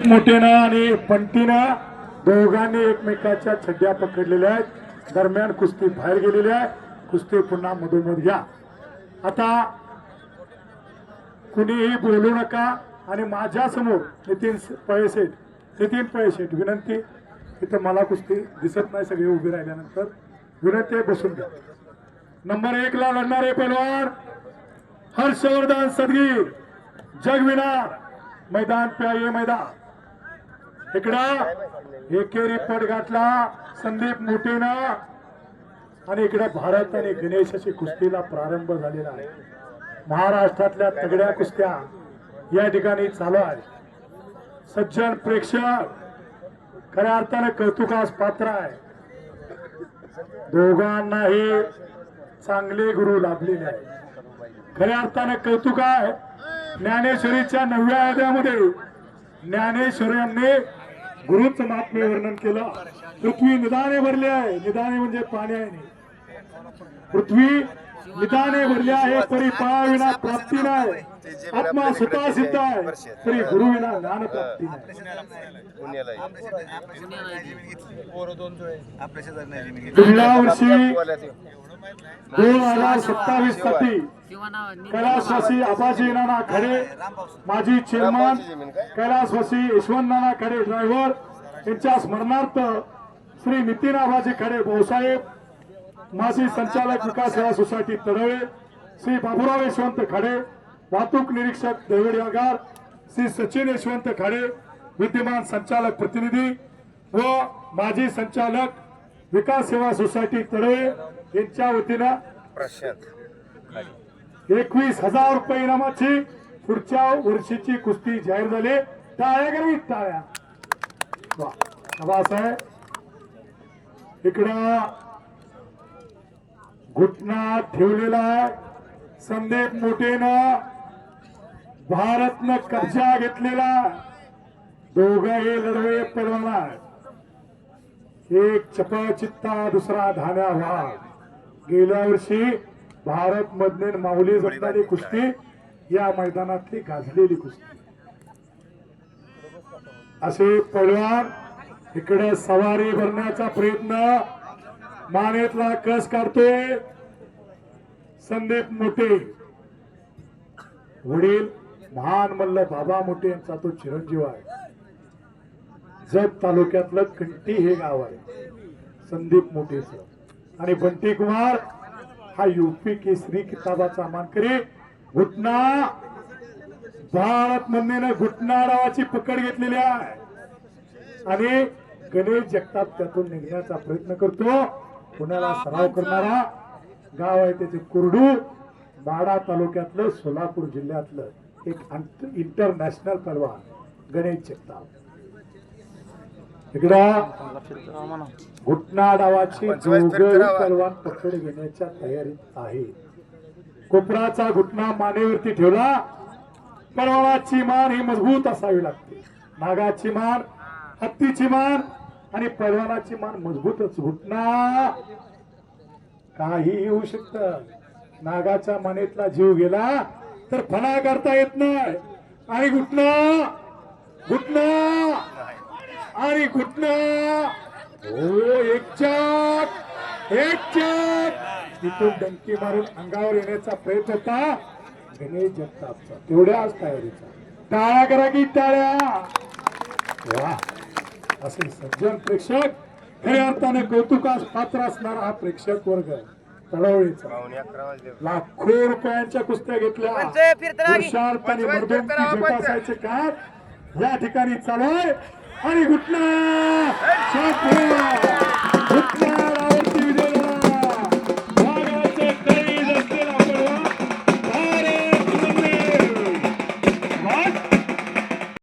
मोठेनं आणि पंटीनं दोघांनी एकमेकाच्या छड्या पकडलेल्या आहेत. दरम्यान कुस्ती बाहेर गेलेली आहे. कुस्ती पुन्हा मधोमध घ्या. आता कुणीही बोलू नका. आणि माझ्या समोर नितीन पैसेट विनंती. इथं मला कुस्ती दिसत नाही, सगळे उभे राहिल्यानंतर विनंती आहे बसून घ्या. नंबर 1 ला लढणारे पैलवान हर्षवर्धन सदगीर जगविनार. मैदान पे आइए. मैदान इकडं एकेरी पट गाठला संदीप मोठेनं. आणि इकडे भारत आणि गणेशाची कुस्तीला प्रारंभ झालेला आहे. महाराष्ट्रातल्या तगड्या कुस्त्या या ठिकाणी चालू आहे. सज्जन प्रेक्षक खऱ्या अर्थाने कौतुकास पात्र आहे. दोघांनाही चांगले गुरु लाभलेले आहेत. खऱ्या अर्थाने कौतुक आहे. ज्ञानेश्वरीच्या 9व्या अध्यायामध्ये ज्ञानेश्वरांनी गुरुचं महात्म्य वर्णन केलं. पृथ्वी निदाने भरली आहे. निदाने म्हणजे पाणी आहे. पृथ्वी निदाने भरली आहे तरी पायाविना प्राप्ती नाही. आत्मा स्वतः सिद्ध आहे तरी गुरुविना ज्ञान प्राप्ती नाही. पुढल्या वर्षी 2027 साठी कैलासवासी आबाजी नाना खडे माजी चेअरमन, कैलासवासी यशवंत नाना खडे ड्रायव्हर यांच्या स्मरणार्थ श्री नितीन आबाजी खडे भाऊसाहेब माजी संचालक विकास सेवा सोसायटी तडवळे, श्री बाबूराव यशवंत खडे वाहतूक निरीक्षक देवडियागार, श्री सचिन यशवंत खडे विद्यमान संचालक प्रतिनिधी व माजी संचालक विकास सेवा सोसायटी तडवळे यांच्या वतीनं 21,000 रुपये इनामाची पुढच्या वर्षीची कुस्ती जाहीर झाली. टाळ्या करा टाळ्या. आहे इकडं घुटना ठेवलेला आहे. संदीप मोठेनं भारतनं कब्जा घेतलेला. दोघंही लढवे पैलवान आहेत. एक चपळ चित्ता दुसरा धान्या वाघ. गेल्या वर्षी भारत मधने माऊली जपणारी कुस्ती या मैदानातली गाजलेली कुस्ती. असे पैलवान इकडे सवारी भरण्याचा प्रयत्न मानेतला कस काढतोय संदीप मोठे. वडील महान मल्ल बाबा मोठे यांचा तो चिरंजीव आहे. जत तालुक्यातलं कंटी हे गाव आहे संदीप मोठेच. आणि बंटी कुमार हा यूपी केसरी किताबाचा मानकरी. घुटना भारत मधने घुटना डावाची पकड घेतलेली आहे. आणि गणेश जगताप त्यातून निघण्याचा प्रयत्न करतो. पुण्याला सराव करणारा गाव आहे त्याचे कुर्डू. माडा तालुक्यातलं सोलापूर जिल्ह्यातलं एक इंटरनॅशनल पैलवान गणेश जगताप. इकडं घुटना डावाची दोघंही पैलवान पकड घेण्याच्या तयारीत आहे. कोपराचा घुटना मानेवरती ठेवला. पैलवानाची मान ही मजबूत असावी लागते. नागाची मान, हत्तीची मान आणि पैलवानाची मान मजबूतच. घुटना काही होऊ शकतं. नागाच्या मानेतला जीव गेला तर फणा करता येत नाही. आणि घुटना आणि घुटना हो एक तिथून डंकी मारून अंगावर येण्याचा प्रयत्न होता गणेश जगतापचा. तेवढ्याच तयारीचा. टाळ्या करा की टाळ्या. वा असे सज्जन प्रेक्षक खऱ्या अर्थाने कौतुकास पात्र असणारा हा प्रेक्षक वर्ग तळवळीचा. लाखो रुपयांच्या कुस्त्या घेतल्या. पुरुषार्थ आणि मर्दोंकी जोपासायचे काम या ठिकाणी चालू आहे. आणि घुटना